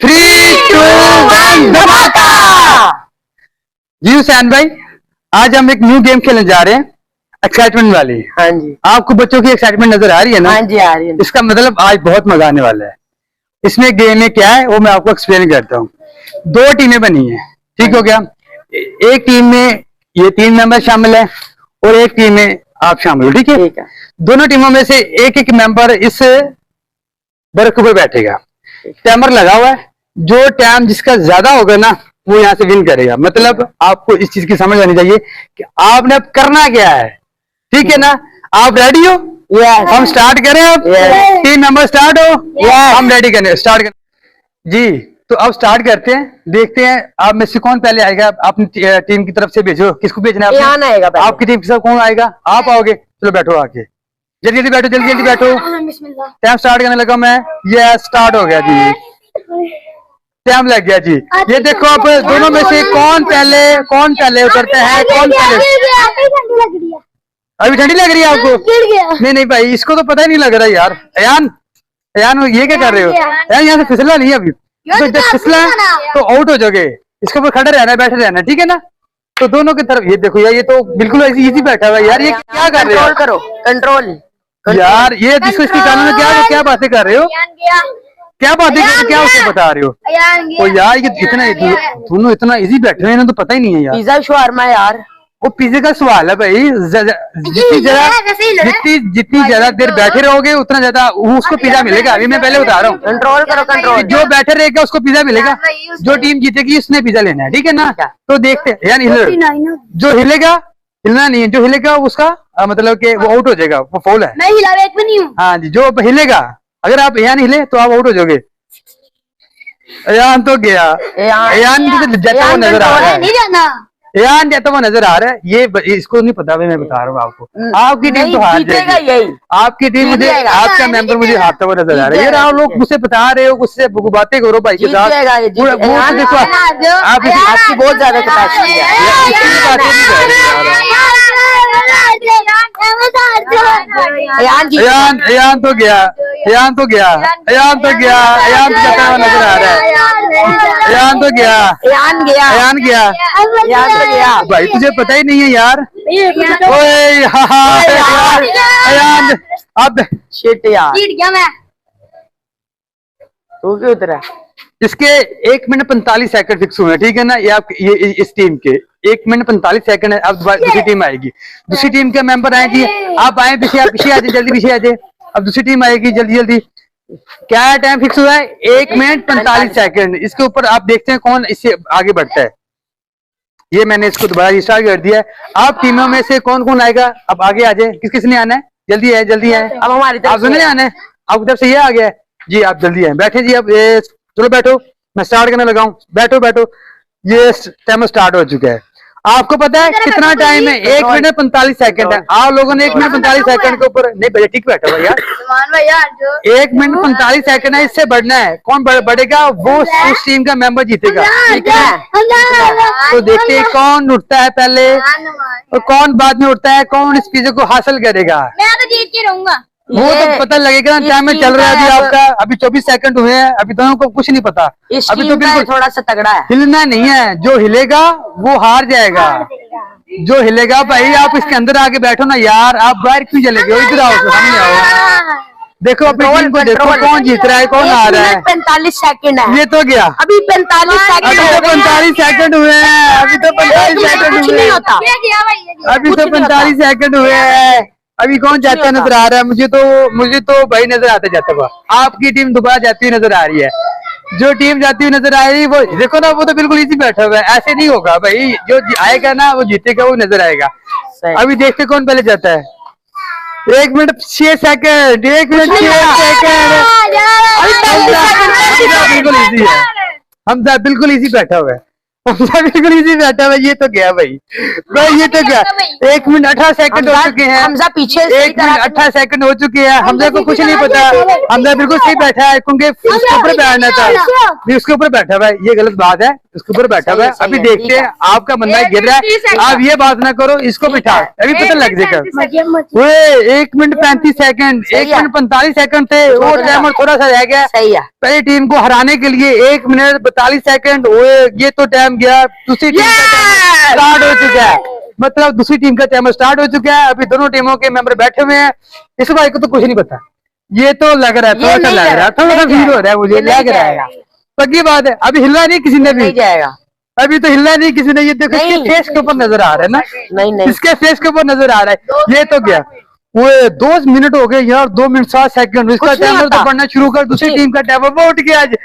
3, 2, 1 धमाका। जी हुसैन भाई, आज हम एक न्यू गेम खेलने जा रहे हैं, एक्साइटमेंट वाली। हाँ जी। आपको बच्चों की एक्साइटमेंट नजर आ रही है ना? हाँ जी, आ रही है। इसका मतलब आज बहुत मजा आने वाला है। इसमें गेम में क्या है वो मैं आपको एक्सप्लेन करता हूँ। 2 टीमें बनी है, ठीक हो गया। एक टीम में ये 3 मेंबर शामिल है और एक टीम में आप शामिल हो, ठीक है। दोनों टीमों में से एक एक मेंबर इस बर्फ के ऊपर बैठेगा, टाइमर लगा हुआ है। जो टाइम जिसका ज्यादा होगा ना वो यहाँ से विन करेगा। मतलब आपको इस चीज की समझ आनी चाहिए कि आपने अब करना क्या है, ठीक है ना। आप रेडी हो? हम स्टार्ट करें अब? 3 नंबर स्टार्ट हो? हम रेडी करें, स्टार्ट करें जी। तो अब स्टार्ट करते हैं, देखते हैं आप में से कौन पहले आएगा। अपनी टीम की तरफ से भेजो, किसको भेजना है? आपकी टीम के साथ कौन आएगा? आप आओगे, चलो बैठो आके, जल्दी जल्दी बैठो, जल्दी जल्दी बैठो। टाइम स्टार्ट करने लगा मैं। ये स्टार्ट हो गया जी, टाइम लग गया जी। ये देखो आप दोनों में से कौन पहले उतरते हैं, कौन पहले। अभी ठंडी लग रही है आपको? नहीं नहीं भाई, इसको तो पता ही नहीं लग रहा यार। अयान ये क्या कर रहे हो? अयान यहाँ से फिसला नहीं अभी, तो जब फिसला तो आउट हो जाओगे। इसके ऊपर खड़े रहना है, बैठे रहना है, ठीक है ना। तो दोनों की तरफ ये देखो यार, ये तो बिल्कुल ऐसी इजी बैठा हुआ है यार। ये क्या कर रहे हो? कंट्रोल यार ये जिसको इसकी कानून में क्या बातें कर रहे हो? क्या बातें कर, क्या उसको बता रहे हो? तो यार ये दोनों इतना इजी बैठे हैं, इन्हें तो पता ही नहीं है यार। पिज्जा शवारमा यार, वो पिज्जे का सवाल है भाई। जितनी ज्यादा देर बैठे रहोगे उतना ज्यादा उसको पिज्जा मिलेगा। अभी मैं पहले बता रहा हूँ, कंट्रोल करो, कंट्रोल। जो बैठे रहेगा उसको पिज्जा मिलेगा। जो टीम जीतेगी उसने पिज्जा लेना है, ठीक है ना। तो देखते हैं यानी जो हिलेगा, हिलना नहीं है, जो हिलेगा उसका मतलब कि वो आउट हो जाएगा, वो फॉल है। मैं हिला एक भी नहीं हूँ। हाँ जी, जो हिलेगा, अगर आप अयान हिले तो आप आउट हो जाओगे। अयान तो गया, अयान जाता हुआ नजर आ रहा है, नहीं जाना। अयान जाता हुआ नजर आ रहा है। ये इसको नहीं पता, मैं बता रहा हूँ आपको। आपकी टीम तो हार जाएगी, आपकी टीम मुझे, आपका मेंबर मुझे हारता हुआ नजर आ रहा है। ये आप लोग मुझसे बता रहे हो, मुझसे बातें करो भाई के साथ। देखो आप आपकी बहुत ज्यादा कैपेसिटी अयान तो गया, अयान तो गया, अयान तो गया, अयान तो जाता हुआ नजर आ रहा है। अयान तो गया, अयान गया भाई, तुझे पता ही नहीं है यार। ओए अयान अब शिट यार, जीत गया मैं। तू क्यों उतरा? इसके 1 मिनट 45 सेकंड फिक्स हुए, ठीक है ना। ये आप ये इस टीम के 1 मिनट 45 सेकंड है। अब दूसरी टीम आएगी, दूसरी टीम के मेंबर आएगी। आप आए पीछे, आप पीछे आ जाए, जल्दी पीछे आ जाए। अब दूसरी टीम आएगी, जल्दी जल्दी। क्या टाइम फिक्स हुआ है? 1 मिनट 45 सेकंड। इसके ऊपर आप देखते हैं कौन इससे आगे बढ़ता है। ये मैंने इसको दोबारा स्टार्ट कर दिया है। आप टीमों में से कौन कौन आएगा? अब आगे आ जाए, किस किसने आना है? जल्दी है, जल्दी है। अब हमारी तरफ आप नहीं आना है, आपकी तरफ से ये आ गया है जी। आप जल्दी है, बैठे जी। अब चलो बैठो, मैं स्टार्ट करने लगा हूँ। बैठो बैठो, ये टाइम स्टार्ट हो चुका है। आपको पता है कितना टाइम है? 1 मिनट 45 सेकंड है। आप लोगों ने 1 मिनट 45 सेकंड के ऊपर नहीं बजे, ठीक बैठा हुआ यार। 1 मिनट 45 सेकंड है, इससे बढ़ना है। कौन बढ़ेगा? वो उस टीम का मेंबर जीतेगा, ठीक है। तो देखते हैं कौन उठता है पहले और कौन बाद में उठता है, कौन इस पिज्जे को हासिल करेगा। मैं तो जीत के रहूंगा, वो तो पता लगेगा ना। टाइम में चल रहा है अभी आपका, अभी 24 सेकंड हुए हैं। अभी दोनों को कुछ नहीं पता। अभी तो बिल्कुल थोड़ा सा तगड़ा है, हिलना नहीं है। जो हिलेगा वो हार जाएगा। जो हिलेगा भाई, आप इसके अंदर आके बैठो ना यार। आप बाहर क्यों चले गए? इधर आओ, सामने आओ। देखो अपनी टीम को देखो, कौन जीत रहा है, कौन हार रहा है। 45 सेकंड है, ये तो गया। अभी 45 सेकंड, अभी तो 45 सेकंड हुए हैं। अभी तो 45 सेकंड हुए हैं। अभी तो 45 सेकंड हुए हैं। अभी कौन जाता नजर आ रहा है? मुझे तो भाई नजर आते जाता हुआ। आपकी टीम दोबारा जाती हुई नजर आ रही है। जो टीम जाती हुई नजर आ रही है वो देखो ना, वो तो बिल्कुल इजी बैठा हुआ है। ऐसे नहीं होगा भाई, जो आएगा ना वो जीतेगा, वो नजर आएगा। अभी देखते कौन पहले जाता है। 1 मिनट 6 सेकंड, 1 मिनट 6 सेकंड। बिल्कुल इजी है, हमजा बिल्कुल इजी बैठा हुआ है। बिल्कुल इजी बैठा हुआ। ये तो गया भाई, ये तो गया। 1 मिनट 18 सेकंड हो चुके हैं। हमजा पीछे 1 मिनट 18 सेकंड हो चुके हैं। हमजा को कुछ नहीं पता। हमजा बिल्कुल सही बैठा है, क्योंकि उसके ऊपर बैठना था, उसके ऊपर बैठा हुआ है। ये गलत बात है। इसके ऊपर बैठा हुआ है। सही अभी है, देखते ठीक हैं आपका बंदा गिर रहा है, आप ये बात ना करो, इसको बिठा, अभी पता लग जाएगा। वो 1 मिनट 35 सेकंड, 1 मिनट 45 सेकंड थे, वो टाइमर थोड़ा सा रह गया सही है। पहली टीम को हराने के लिए। 1 मिनट 42 सेकंड, ये तो टाइम गया, दूसरी टीम का स्टार्ट हो चुका है, मतलब दूसरी टीम का टाइमर स्टार्ट हो चुका है। अभी दोनों टीमों के मेंबर बैठे हुए हैं। इस भाई को तो कुछ नहीं पता, ये तो लग रहा है, थोड़ा सा लग रहा है, थोड़ा सा फील हो रहा है मुझे, लग रहा है। पक्की बात है, अभी हिला नहीं किसी ने भी, नहीं जाएगा, अभी तो हिला नहीं किसी ने। ये देखो इसके फेस के ऊपर नजर आ रहा है ना, नहीं इसके फेस के ऊपर नजर आ रहा है। ये तो क्या, वो 2 मिनट हो गए यार, 2 मिनट 7 सेकंड, इसका टाइमर तो बढ़ना शुरू कर, दूसरी टीम का टाइमर वो उठ गया आज।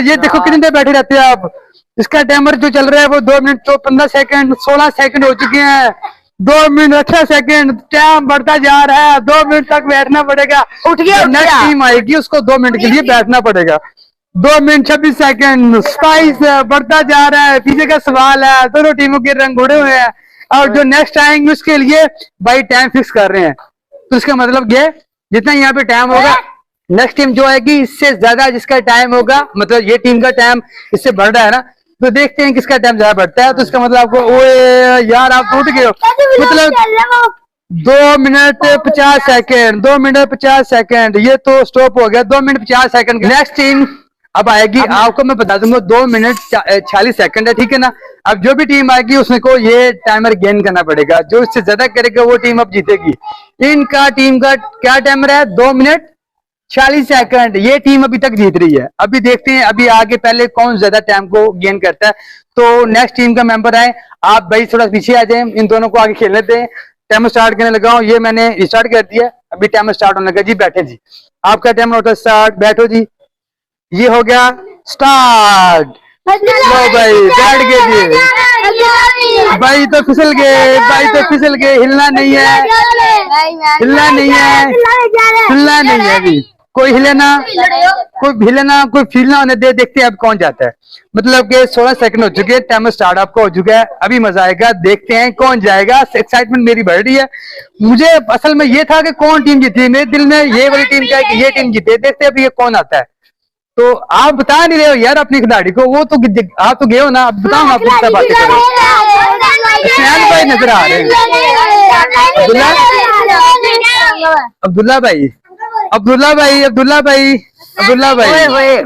ये देखो कितनी देर बैठे रहते हैं आप, इसका टाइमर जो चल रहा है वो 2 मिनट 15 सेकंड, 16 सेकंड हो चुके हैं, 2 मिनट 18 सेकंड, टाइम बढ़ता जा रहा है। 2 मिनट तक बैठना पड़ेगा, उठ गया, नेक्स्ट टीम आएगी उसको 2 मिनट के लिए बैठना पड़ेगा। 2 मिनट 26 सेकंड, 27 बढ़ता जा रहा है। पीछे का सवाल है, दोनों टीमों के रंग उड़े हुए हैं, और जो नेक्स्ट आएंगे उसके लिए भाई टाइम फिक्स कर रहे हैं। तो इसका मतलब ये, जितना यहाँ पे टाइम होगा, नेक्स्ट टीम जो आएगी इससे ज्यादा जिसका टाइम होगा, मतलब ये टीम का टाइम इससे बढ़ रहा है ना, तो देखते हैं किसका टाइम ज्यादा बढ़ता है। तो इसका मतलब आपको, ओए यार आप उठ गए हो, मतलब 2 मिनट 50 सेकंड, 2 मिनट 50 सेकंड, ये तो स्टॉप हो गया। 2 मिनट 50 सेकंड, नेक्स्ट टीम अब आएगी, आपको मैं बता दूंगा 2 मिनट 46 सेकंड है, ठीक है ना। अब जो भी टीम आएगी उसमें को ये टाइमर गेन करना पड़ेगा, जो इससे ज्यादा करेगा वो टीम अब जीतेगी। इनका टीम का क्या टाइमर है, 2 मिनट 46 सेकंड, ये टीम अभी तक जीत रही है। अभी देखते हैं अभी आगे पहले कौन ज्यादा टाइम को गेन करता है। तो नेक्स्ट टीम का मेंबर आए, आप भाई थोड़ा पीछे आ जाए, इन दोनों को आगे खेलने दें। टाइमर स्टार्ट करने लगा हूं, ये मैंने स्टार्ट कर दिया, अभी टाइमर स्टार्ट होने लगा जी। बैठे जी, आपका टाइमर होता है स्टार्ट, बैठो जी। ये हो गया स्टार्ट, लो भाई बैठ गए जी, भाई तो फिसल गए, भाई तो फिसल गए, हिलना नहीं है, हिलना नहीं है, हिलना नहीं है, अभी कोई हिले ना, कोई हिले ना, कोई फील ना होने दे। देखते हैं अब कौन जाता है, मतलब कि 16 सेकंड हो चुके हैं, टाइमर स्टार्ट आपका हो चुका है, अभी मजा आएगा, देखते हैं कौन जाएगा। एक्साइटमेंट मेरी बढ़ रही है, मुझे असल में ये था कि कौन टीम जीती, मेरे दिल में ये वाली टीम का है कि ये टीम जीते। देखते हैं अभी ये कौन आता है। तो आप बता नहीं रहे हो यार अपनी खिलाड़ी को, वो तो आप तो गए हो ना, अब बताओ आप कितना बातें करो। सैन भाई नजर आ रहे हैं, अब्दुल्ला भाई, अब्दुल्ला भाई, अब्दुल्ला भाई, अब्दुल्ला भाई,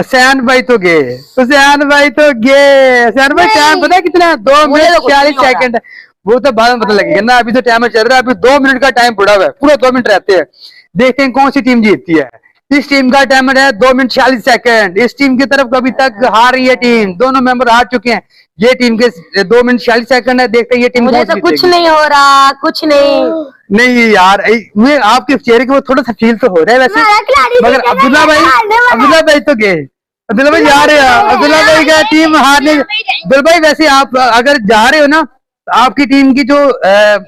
सैन भाई तो गए, तो सैन भाई तो गए, सैन भाई टाइम पता है कितना, 2 मिनट 46 सेकंड, वो तो बाद में पता लगेगा ना, अभी तो टाइमर चल रहा है, अभी 2 मिनट का टाइम पड़ा हुआ है, पूरा 2 मिनट रहते हैं। देखते हैं कौन सी टीम जीतती है। इस टीम का टाइमर है 2 मिनट 46 सेकंड, इस टीम की तरफ अभी तक हार रही है टीम, दोनों मेंबर हार चुके हैं। ये टीम के 2 मिनट 46 सेकंड है, देखते हैं ये टीम मुझे तो कुछ नहीं हो रहा, कुछ नहीं यार, मैं आपके चेहरे के वो थोड़ा सा फील तो हो रहा है वैसे, मगर अब्दुल्ला भाई तो गए, अब्दुल्ला भाई जा रहे हो, अब्दुल्ला भाई का टीम हारने। अब्दुल्ला भाई वैसे आप अगर जा रहे हो ना, आपकी टीम की जो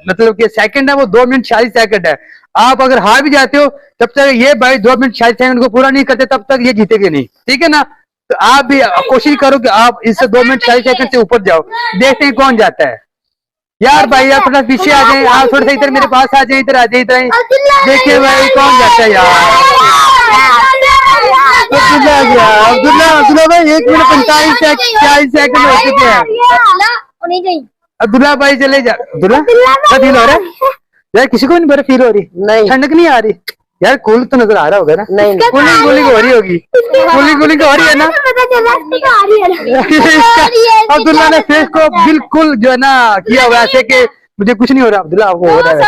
मतलब कि सेकंड है वो 2 मिनट 46 सेकंड है। आप अगर हार भी जाते हो तब तक ये भाई 2 मिनट 46 सेकंड को पूरा नहीं करते तब तक ये जीतेंगे नहीं, ठीक है ना। तो आप भी कोशिश करो कि आप इससे 2 मिनट 46 सेकंड से ऊपर जाओ। देखते हैं कौन जाता है। यार भाई आप थोड़ा पीछे आ जाए, आप थोड़ा सा इधर मेरे पास आ जाए, इधर आ जाए, इधर देखिए भाई कौन जाता है यार। अब्दुल्ला भाई 1 मिनट 45 सेकंड हो चुके हैं। अब्दुल्ला भाई चले जा, अब्दुल्ला क्या फील हो रहा है यार, किसी को नहीं बर्फ फील हो रही, नहीं ठंडक नहीं आ रही यार, कूल तो नजर आ रहा होगा ना, नहीं कूलिंग कूलिंग हो रही होगी, कूलिंग हो रही है ना। अब्दुल्ला ने फेस को बिल्कुल जो है ना किया हुआ ऐसे कि मुझे कुछ नहीं हो रहा। अब्दुल्ला आपको हो रहा है,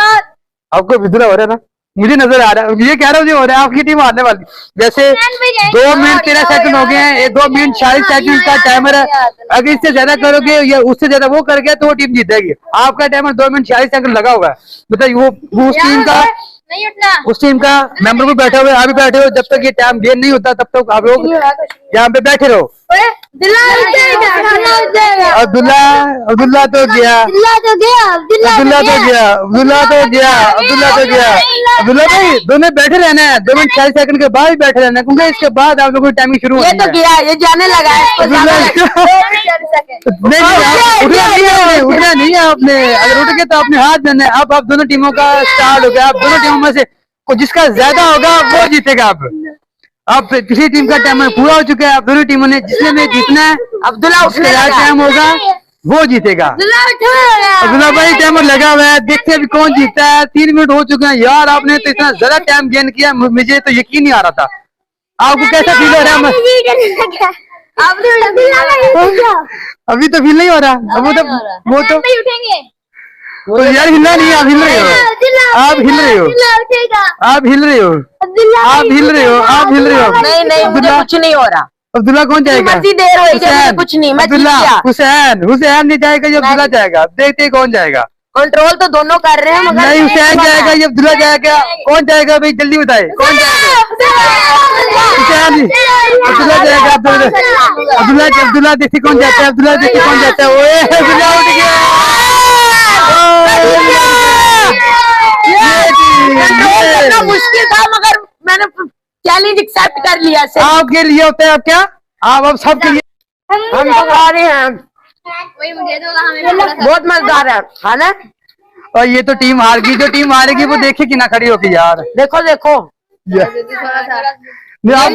आपको अब्दुल्ला हो रहा है ना, मुझे नजर आ रहा है, ये कह रहा हूँ हो रहा है, आपकी टीम हारने वाली। वैसे 2 मिनट 13 सेकंड हो गए हैं, 2 मिनट 46 सेकंड का टाइमर है, अगर इससे ज्यादा करोगे या उससे ज्यादा वो कर गया तो वो टीम जीतेगी। आपका टाइमर 2 मिनट 46 सेकंड लगा हुआ है, मतलब वो उस टीम का, उस टीम का मेंबर भी बैठे हुए, आप भी बैठे हो, जब तक ये टाइम गेन नहीं होता तब तक आप लोग यहाँ पे बैठे रहो। अब्दुल्ला तो गया, अब्दुल्ला भाई दोनों बैठे रहना है, 2 मिनट 40 सेकंड के बाद ही बैठे रहना है, क्योंकि इसके बाद आप लोगों की टाइमिंग शुरू होती है। ये तो गया, ये जाने लगा है, उठना नहीं है आपने, अगर उठ गए तो आपने हाथ देना है। अब आप दोनों टीमों का स्टार्ट हो गया, आप दोनों टीमों में से जिसका ज्यादा होगा वो जीतेगा। अब अब पिछली टीम का टाइम पूरा हो चुका है। अब दोनों टीमों ने जिसने में जीतना है अब्दुल्ला उसका उसने ज्यादा टाइम होगा वो जीतेगा। अब्दुल्ला भाई टाइमर लगा हुआ है, देखते हैं अभी कौन जीतता है। 3 मिनट हो चुके हैं यार, आपने तो इतना ज्यादा टाइम गेन किया, मुझे तो यकीन नहीं आ रहा था। आपको कैसा फील हो रहा है? अभी तो फील नहीं हो रहा। अब वो तो उठेंगे। तो यार हिलना नहीं है, आप हिल रहे हो, आप हिल रहे हो, आप हिल रहे हो, आप हिल रहे हो, आप हिल रहे हो। नहीं नहीं, मुझे कुछ नहीं हो रहा। अब्दुल्ला कौन जाएगा? मर्जी देर होगी, मुझे कुछ नहीं, मैं जीत अब्दुल्ला, गया। हुसैन नहीं जाएगा, ये अब्दुल्ला जाएगा। देखते हैं कौन जाएगा। कंट्रोल तो दोनों कर रहे हैं मगर नहीं हुसैन जाएगा, ये अब्दुल्ला जाएगा। कौन जाएगा भाई, जल्दी बताए कौन जाएगा? हुसैन, अब्दुल्ला जाएगा। अब्दुल्ला देखिए कौन जाता है, अब्दुल्ला देखिए कौन जाता है। ओए अब्दुल्ला उठ गया। इतना मुश्किल था मगर मैंने चैलेंज एक्सेप्ट कर लिया। आपके लिए होता है अब क्या, आप अब सबके लिए। हम तो खा रहे हैं, वही मुझे दो, हमें बहुत मजेदार है खाना। और ये तो टीम हार गई, जो टीम हारेगी वो देखे कि ना खड़ी होगी यार। देखो देखो ये- थोड़ा सा नहीं, आप